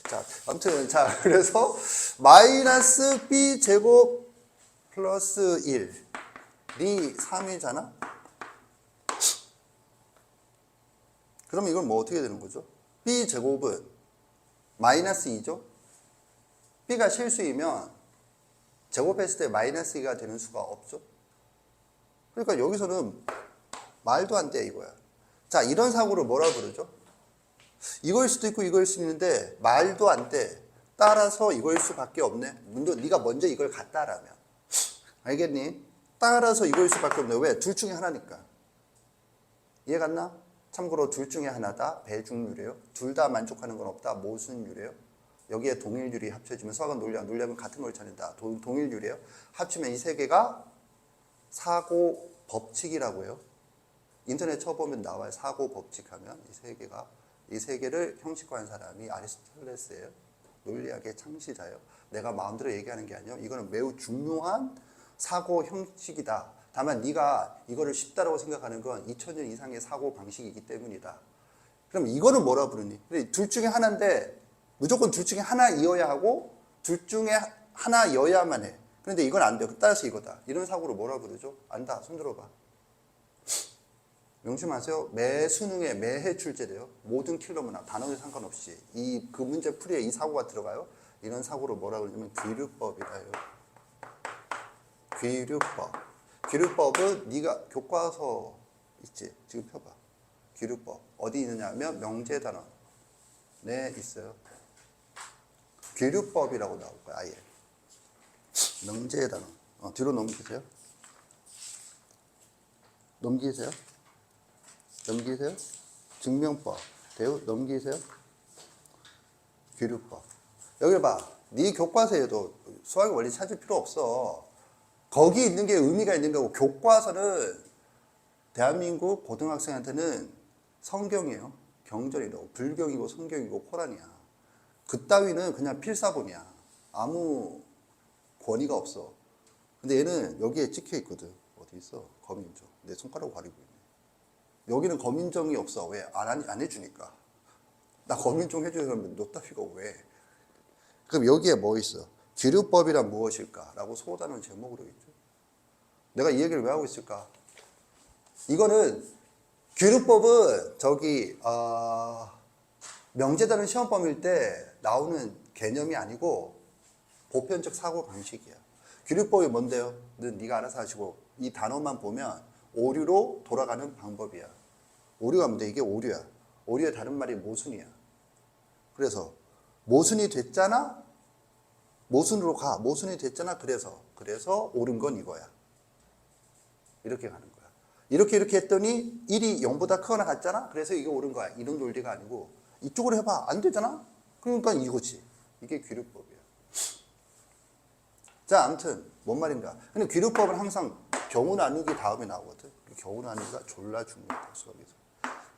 자, 아무튼 그래서 마이너스 b 제곱 플러스 1이 3이잖아? 그러면 이건 뭐 어떻게 되는 거죠? b 제곱은 마이너스 2죠? b가 실수이면 제곱했을 때 마이너스 2가 되는 수가 없죠? 그러니까 여기서는 말도 안 돼 이거야. 자, 이런 사고를 뭐라 부르죠? 이거일 수도 있고 이거일 수 있는데 말도 안 돼. 따라서 이거일 수밖에 없네. 네가 먼저 이걸 갖다라면. 알겠니? 따라서 이거일 수밖에 없네. 왜? 둘 중에 하나니까. 이해 갔나? 참고로 둘 중에 하나다. 배중률이에요. 둘 다 만족하는 건 없다. 모순율이에요. 여기에 동일률이 합쳐지면 수학은 논리하면 같은 걸 찾는다. 동일률이에요. 합치면 이 세 개가 사고 법칙이라고 해요. 인터넷 쳐보면 나와요. 사고 법칙 하면 이 세 개를 형식화한 사람이 아리스토텔레스예요. 논리학의 창시자예요. 내가 마음대로 얘기하는 게 아니에요. 이거는 매우 중요한 사고 형식이다. 다만 네가 이거를 쉽다라고 생각하는 건 2000년 이상의 사고 방식이기 때문이다. 그럼 이거는 뭐라 부르니? 둘 중에 하나인데 무조건 둘 중에 하나이어야 하고 둘 중에 하나여야만 해. 그런데 이건 안 돼요. 따라서 이거다. 이런 사고를 뭐라 부르죠? 안다. 손 들어봐. 명심하세요. 매 수능에 매해 출제돼요. 모든 킬러문학 단어에 상관없이 그 문제 풀이에 이 사고가 들어가요. 이런 사고를 뭐라 그러냐면 귀류법이라요. 귀류법. 귀류법은 네가 교과서 있지? 지금 펴봐. 귀류법 어디 있느냐 하면 명제단원에 있어요. 귀류법이라고 나올 거야. 아예 명제단원. 뒤로 넘기세요. 넘기세요. 증명법. 대우 넘기세요. 귀류법. 여기 봐. 네 교과서에도 수학의 원리 찾을 필요 없어. 거기 있는 게 의미가 있는 거고, 교과서는 대한민국 고등학생한테는 성경이에요. 경전이라고. 불경이고 성경이고 코란이야. 그따위는 그냥 필사본이야. 아무 권위가 없어. 근데 얘는 여기에 찍혀 있거든. 어디 있어? 거민정. 내 손가락 가리고 있네. 여기는 거민정이 없어. 왜? 안 해주니까. 나 거민정 해주려면 너 따위가 왜? 그럼 여기에 뭐 있어? 기류법이란 무엇일까? 라고 소단원 제목으로 있죠. 내가 이 얘기를 왜 하고 있을까? 이거는 기류법은 명제단원 시험범일 때 나오는 개념이 아니고 보편적 사고 방식이야. 기류법이 뭔데요? 네가 알아서 하시고 이 단어만 보면 오류로 돌아가는 방법이야. 오류가 뭔데? 이게 오류야. 오류의 다른 말이 모순이야. 그래서 모순이 됐잖아? 모순으로 가. 모순이 됐잖아? 그래서 옳은 건 이거야. 이렇게 가는 거야. 이렇게 했더니 1이 0보다 크거나 같잖아? 그래서 이게 옳은 거야. 이런 논리가 아니고 이쪽으로 해봐. 안 되잖아? 그러니까 이거지. 이게 기류법이야. 자, 아무튼 뭔 말인가. 근데 기류법은 항상 경우 나누기 다음에 나오거든. 경우 나누기가 졸라 중요해. 수학에서.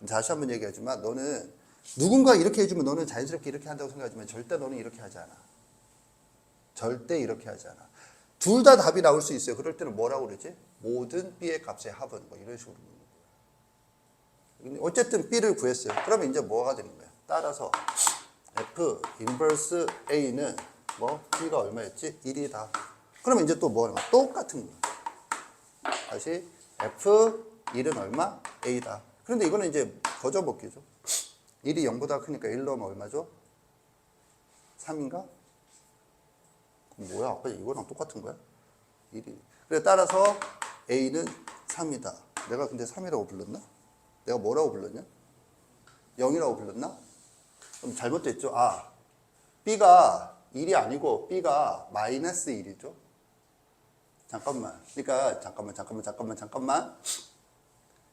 다시 한번 얘기하지만 너는 누군가 이렇게 해주면 너는 자연스럽게 이렇게 한다고 생각하지만 절대 너는 이렇게 하지 않아. 절대 이렇게 하지 않아. 둘 다 답이 나올 수 있어요. 그럴 때는 뭐라고 그러지? 모든 B의 값의 합은 뭐 이런 식으로 묻는 거야. 어쨌든 B를 구했어요. 그러면 이제 뭐가 되는 거야? 따라서 F 인버스 A는 뭐 B가 얼마였지? 1이다. 그러면 이제 또 뭐냐? 똑같은 거야. 다시 F 1은 얼마? A다. 그런데 이거는 이제 거저먹기죠. 1이 0보다 크니까 1 넣으면 얼마죠? 3인가? 뭐야? 아까 이거랑 똑같은 거야? 1이. 그래, 따라서 A는 3이다. 내가 근데 3이라고 불렀나? 내가 뭐라고 불렀냐? 0이라고 불렀나? 그럼 잘못됐죠? B가 1이 아니고 B가 마이너스 1이죠? 잠깐만. 그러니까 잠깐만.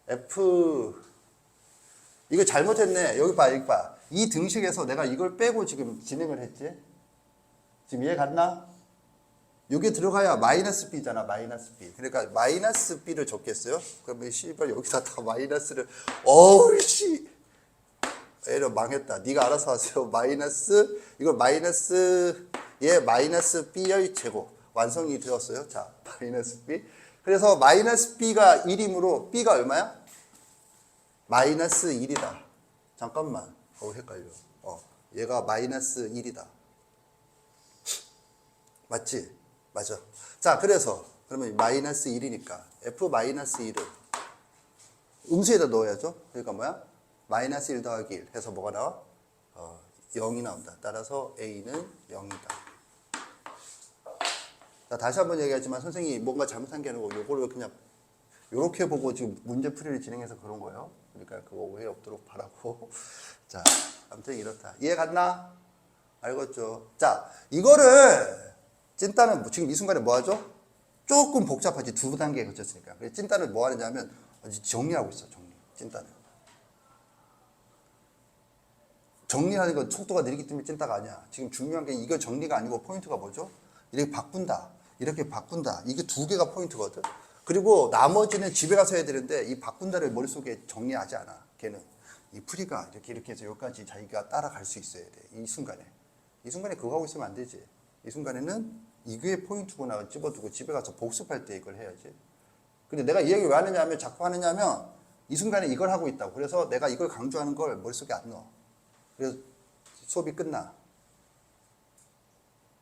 F 이거 잘못했네. 여기 봐. 이 등식에서 내가 이걸 빼고 지금 진행을 했지? 지금 이해 갔나? 여기 들어가야 마이너스 B잖아. 마이너스 B. 그러니까 마이너스 B를 적겠어요? 그러면 씨발 여기다 다 마이너스를 어우씨 에러 망했다. 네가 알아서 하세요. 마이너스 이걸 마이너스의 마이너스 B의 제곱 완성이 되었어요. 자, 마이너스 B. 그래서 마이너스 B가 1이므로 B가 얼마야? 마이너스 1이다. 잠깐만. 헷갈려. 얘가 마이너스 1이다. 맞지? 맞아. 자, 그러면 마이너스 1이니까 F 마이너스 1을 음수에다 넣어야죠. 그러니까 뭐야? 마이너스 1 더하기 1 해서 뭐가 나와? 0이 나온다. 따라서 A는 0이다. 자, 다시 한번 얘기하지만 선생님이 뭔가 잘못한 게 아니고 요거를 그냥 요렇게 보고 지금 문제풀이를 진행해서 그런 거예요. 그러니까 그거 오해 없도록 바라고. 자, 아무튼 이렇다. 이해 갔나? 알겠죠? 자, 이거를 찐따는 지금 이 순간에 뭐 하죠? 조금 복잡하지. 두 단계에 거쳤으니까. 그래서 찐따는 뭐 하느냐 하면 정리하고 있어. 찐따는. 정리하는 건 속도가 느리기 때문에 찐따가 아니야. 지금 중요한 게 이거 정리가 아니고 포인트가 뭐죠? 이렇게 바꾼다. 이게 두 개가 포인트거든. 그리고 나머지는 집에 가서 해야 되는데 이 바꾼다를 머릿속에 정리하지 않아. 걔는 이 풀이가 이렇게 해서 여기까지 자기가 따라갈 수 있어야 돼. 이 순간에 그거 하고 있으면 안 되지. 이 순간에는 이게 포인트구나 집어두고 집에 가서 복습할 때 이걸 해야지. 근데 내가 이 얘기를 왜 하느냐 하면 자꾸 하느냐 하면 이 순간에 이걸 하고 있다고. 그래서 내가 이걸 강조하는 걸 머릿속에 안 넣어. 그래서 수업이 끝나.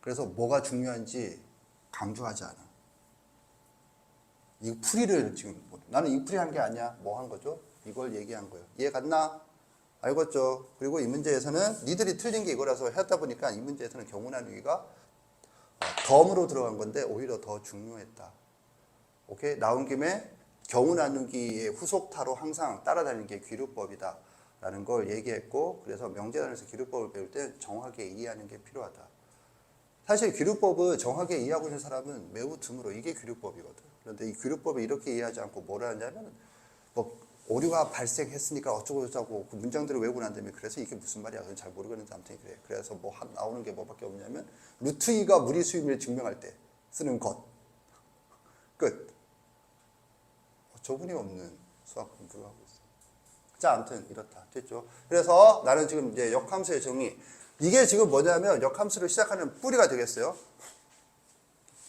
그래서 뭐가 중요한지 강조하지 않아. 이 풀이를 지금 나는 이 풀이 한 게 아니야. 뭐 한 거죠? 이걸 얘기한 거예요. 이해 갔나? 알겠죠? 그리고 이 문제에서는 니들이 틀린 게 이거라서 하다 보니까 이 문제에서는 경우 나누기가 덤으로 들어간 건데 오히려 더 중요했다. 오케이? 나온 김에 경우 나누기의 후속타로 항상 따라다니는 게 기류법이다 라는 걸 얘기했고, 그래서 명제단에서 기류법을 배울 때 정확하게 이해하는 게 필요하다. 사실 기류법을 정확하게 이해하고 있는 사람은 매우 드물어. 이게 기류법이거든. 그런데 이 기류법을 이렇게 이해하지 않고 뭐라 하냐면 뭐 오류가 발생했으니까 어쩌고 저쩌고 그 문장들을 외우고 난 다음에 그래서 이게 무슨 말이야? 그건 잘 모르겠는데 아무튼 그래. 그래서 뭐 나오는 게 뭐밖에 없냐면 루트 2가 무리수임을 증명할 때 쓰는 것. 끝. 저분이 없는 수학 공부를 하고 있어요. 자, 아무튼 이렇다. 됐죠? 그래서 나는 지금 이제 역함수의 정의. 이게 지금 뭐냐면 역함수를 시작하는 뿌리가 되겠어요.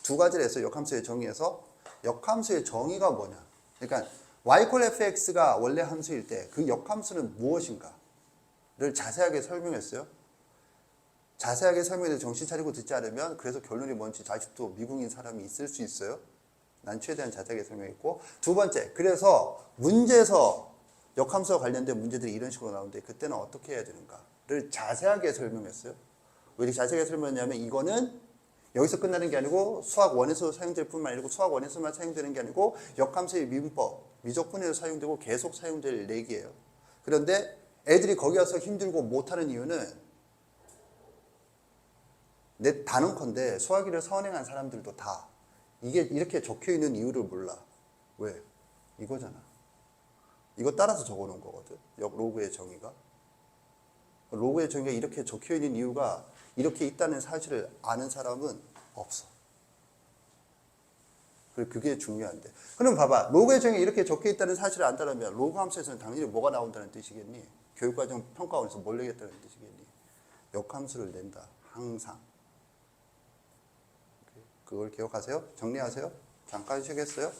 두 가지를 했어요. 역함수의 정의에서. 역함수의 정의가 뭐냐. 그러니까 y 콜 fx가 원래 함수일 때 그 역함수는 무엇인가를 자세하게 설명했어요. 자세하게 설명해서 정신 차리고 듣지 않으면 그래서 결론이 뭔지 아직도 미궁인 사람이 있을 수 있어요. 난 최대한 자세하게 설명했고, 두 번째, 그래서 문제에서 역함수와 관련된 문제들이 이런 식으로 나오는데 그때는 어떻게 해야 되는가를 자세하게 설명했어요. 왜 이렇게 자세하게 설명했냐면 이거는 여기서 끝나는 게 아니고 수학 1에서 사용될 뿐만 아니고 수학 1에서만 사용되는 게 아니고 역함수의 민법, 미적분에서 사용되고 계속 사용될 내기예요. 그런데 애들이 거기 와서 힘들고 못하는 이유는 내 단언컨대 수학이를 선행한 사람들도 다 이게 이렇게 적혀 있는 이유를 몰라. 왜? 이거잖아. 이거 따라서 적어 놓은 거거든. 로그의 정의가. 로그의 정의가 이렇게 적혀 있는 이유가 이렇게 있다는 사실을 아는 사람은 없어. 그게 중요한데. 그럼 봐봐. 로그의 정의가 이렇게 적혀 있다는 사실을 안다면 로그 함수에서는 당연히 뭐가 나온다는 뜻이겠니? 교육과정 평가원에서 뭘 내겠다는 뜻이겠니? 역함수를 낸다. 항상. 그걸 기억하세요? 정리하세요? 잠깐 쉬겠어요?